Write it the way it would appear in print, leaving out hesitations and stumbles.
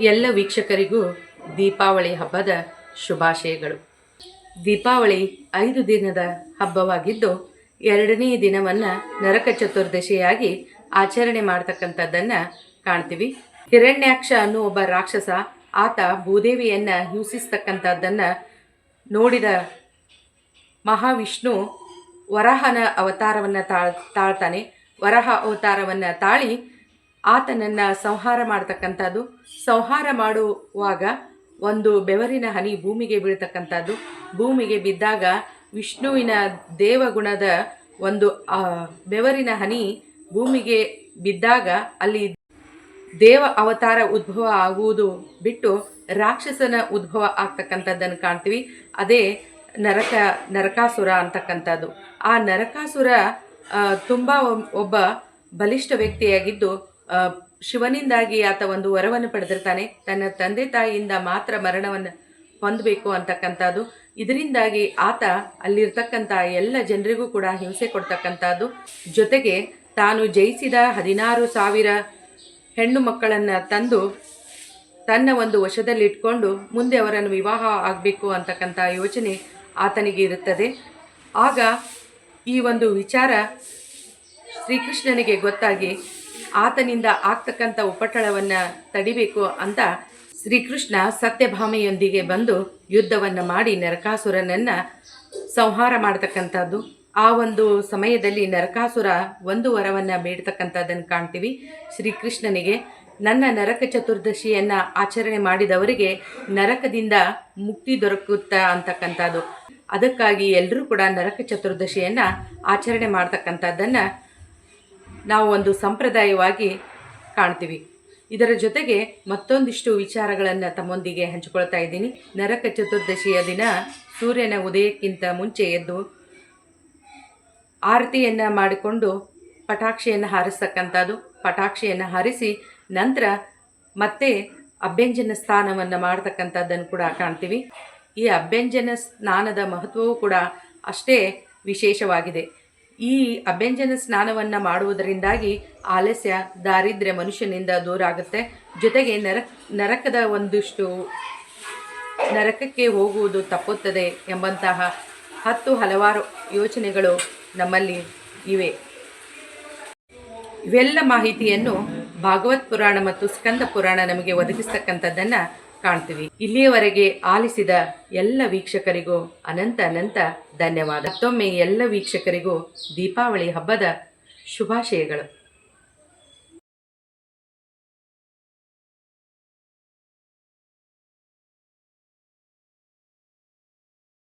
ಎಲ್ಲ ವೀಕ್ಷಕರಿಗೂ ದೀಪಾವಳಿ ಹಬ್ಬದ ಶುಭಾಶಯಗಳು. ದೀಪಾವಳಿ 5 ದಿನದ ಹಬ್ಬವಾಗಿದ್ದು, 2ನೇ ದಿನವನ್ನು ನರಕ ಚತುರ್ದಶಿಯಾಗಿ ಆಚರಣೆ ಮಾಡ್ತಕ್ಕಂಥದ್ದನ್ನು ಕಾಣ್ತೀವಿ. ಹಿರಣ್ಯಾಕ್ಷ ಅನ್ನೋ ಒಬ್ಬ ರಾಕ್ಷಸ, ಆತ ಭೂದೇವಿಯನ್ನು ಹಿಂಸಿಸ್ತಕ್ಕಂಥದ್ದನ್ನು ನೋಡಿದ ಮಹಾವಿಷ್ಣು ವರಾಹನ ಅವತಾರವನ್ನು ತಾಳ್ತಾನೆ. ವರಾಹ ಅವತಾರವನ್ನು ತಾಳಿ ಆತನನ್ನು ಸಂಹಾರ ಮಾಡ್ತಕ್ಕಂಥದ್ದು. ಸಂಹಾರ ಮಾಡುವಾಗ ಒಂದು ಬೆವರಿನ ಹನಿ ಭೂಮಿಗೆ ಬೀಳ್ತಕ್ಕಂಥದ್ದು. ಭೂಮಿಗೆ ಬಿದ್ದಾಗ ವಿಷ್ಣುವಿನ ದೇವಗುಣದ ಒಂದು ಬೆವರಿನ ಹನಿ ಭೂಮಿಗೆ ಬಿದ್ದಾಗ ಅಲ್ಲಿ ದೇವ ಅವತಾರ ಉದ್ಭವ ಆಗುವುದು ಬಿಟ್ಟು ರಾಕ್ಷಸನ ಉದ್ಭವ ಆಗ್ತಕ್ಕಂಥದ್ದನ್ನು ಕಾಣ್ತೀವಿ. ಅದೇ ನರಕಾಸುರ ಅಂತಕ್ಕಂಥದ್ದು. ಆ ನರಕಾಸುರ ತುಂಬ ಒಬ್ಬ ಬಲಿಷ್ಠ ವ್ಯಕ್ತಿಯಾಗಿದ್ದು, ಶಿವನಿಂದಾಗಿ ಆತ ಒಂದು ವರವನ್ನು ಪಡೆದಿರ್ತಾನೆ. ತನ್ನ ತಂದೆ ತಾಯಿಯಿಂದ ಮಾತ್ರ ಮರಣವನ್ನು ಹೊಂದಬೇಕು ಅಂತಕ್ಕಂಥದ್ದು. ಇದರಿಂದಾಗಿ ಆತ ಅಲ್ಲಿರ್ತಕ್ಕಂಥ ಎಲ್ಲ ಜನರಿಗೂ ಕೂಡ ಹಿಂಸೆ ಕೊಡ್ತಕ್ಕಂಥದ್ದು. ಜೊತೆಗೆ ತಾನು ಜಯಿಸಿದ 16,000 ಹೆಣ್ಣು ಮಕ್ಕಳನ್ನು ತಂದು ತನ್ನ ಒಂದು ವಶದಲ್ಲಿಟ್ಕೊಂಡು ಮುಂದೆ ಅವರನ್ನು ವಿವಾಹ ಆಗಬೇಕು ಅಂತಕ್ಕಂಥ ಯೋಚನೆ ಆತನಿಗೆ ಇರುತ್ತದೆ. ಆಗ ಈ ಒಂದು ವಿಚಾರ ಶ್ರೀಕೃಷ್ಣನಿಗೆ ಗೊತ್ತಾಗಿ ಆತನಿಂದ ಆಗ್ತಕ್ಕಂಥ ಉಪಟಳವನ್ನು ತಡಿಬೇಕು ಅಂತ ಶ್ರೀಕೃಷ್ಣ ಸತ್ಯಭಾಮೆಯೊಂದಿಗೆ ಬಂದು ಯುದ್ಧವನ್ನು ಮಾಡಿ ನರಕಾಸುರನನ್ನು ಸಂಹಾರ ಮಾಡ್ತಕ್ಕಂಥದ್ದು. ಆ ಒಂದು ಸಮಯದಲ್ಲಿ ನರಕಾಸುರ ಒಂದು ವರವನ್ನು ಬೇಡ್ತಕ್ಕಂಥದ್ದನ್ನು ಕಾಣ್ತೀವಿ ಶ್ರೀಕೃಷ್ಣನಿಗೆ. ನನ್ನ ನರಕ ಚತುರ್ದಶಿಯನ್ನು ಆಚರಣೆ ಮಾಡಿದವರಿಗೆ ನರಕದಿಂದ ಮುಕ್ತಿ ದೊರಕುತ್ತಾ ಅಂತಕ್ಕಂಥದ್ದು. ಅದಕ್ಕಾಗಿ ಎಲ್ಲರೂ ಕೂಡ ನರಕ ಚತುರ್ದಶಿಯನ್ನು ಆಚರಣೆ ಮಾಡ್ತಕ್ಕಂಥದ್ದನ್ನು ನಾವು ಒಂದು ಸಂಪ್ರದಾಯವಾಗಿ ಕಾಣ್ತೀವಿ. ಇದರ ಜೊತೆಗೆ ಮತ್ತೊಂದಿಷ್ಟು ವಿಚಾರಗಳನ್ನು ತಮ್ಮೊಂದಿಗೆ ಹಂಚಿಕೊಳ್ತಾ ಇದ್ದೀನಿ. ನರಕ ಚತುರ್ದಶಿಯ ದಿನ ಸೂರ್ಯನ ಉದಯಕ್ಕಿಂತ ಮುಂಚೆ ಎದ್ದು ಆರತಿಯನ್ನು ಮಾಡಿಕೊಂಡು ಪಟಾಕ್ಷಿಯನ್ನು ಹಾರಿಸ್ತಕ್ಕಂಥದ್ದು. ಪಟಾಕ್ಷಿಯನ್ನು ಹಾರಿಸಿ ನಂತರ ಮತ್ತೆ ಅಭ್ಯಂಜನ ಸ್ನಾನವನ್ನು ಮಾಡ್ತಕ್ಕಂಥದ್ದನ್ನು ಕೂಡ ಕಾಣ್ತೀವಿ. ಈ ಅಭ್ಯಂಜನ ಸ್ನಾನದ ಮಹತ್ವವೂ ಕೂಡ ಅಷ್ಟೇ ವಿಶೇಷವಾಗಿದೆ. ಈ ಅಭ್ಯಂಜನ ಸ್ನಾನವನ್ನು ಮಾಡುವುದರಿಂದಾಗಿ ಆಲಸ್ಯ, ದಾರಿದ್ರ್ಯ ಮನುಷ್ಯನಿಂದ ದೂರ ಆಗುತ್ತೆ. ಜೊತೆಗೆ ನರಕದ ಒಂದಿಷ್ಟು ನರಕಕ್ಕೆ ಹೋಗುವುದು ತಪ್ಪುತ್ತದೆ ಎಂಬಂತಹ ಹಲವಾರು ಯೋಚನೆಗಳು ನಮ್ಮಲ್ಲಿ ಇವೆ. ಇವೆಲ್ಲ ಮಾಹಿತಿಯನ್ನು ಭಾಗವತ್ ಪುರಾಣ ಮತ್ತು ಸ್ಕಂದ ಪುರಾಣ ನಮಗೆ ಒದಗಿಸ್ತಕ್ಕಂಥದ್ದನ್ನು ಕಾಣ್ತೀವಿ. ಇಲ್ಲಿಯವರೆಗೆ ಆಲಿಸಿದ ಎಲ್ಲ ವೀಕ್ಷಕರಿಗೂ ಅನಂತ ಧನ್ಯವಾದ. ಮತ್ತೊಮ್ಮೆ ಎಲ್ಲ ವೀಕ್ಷಕರಿಗೂ ದೀಪಾವಳಿ ಹಬ್ಬದ ಶುಭಾಶಯಗಳು.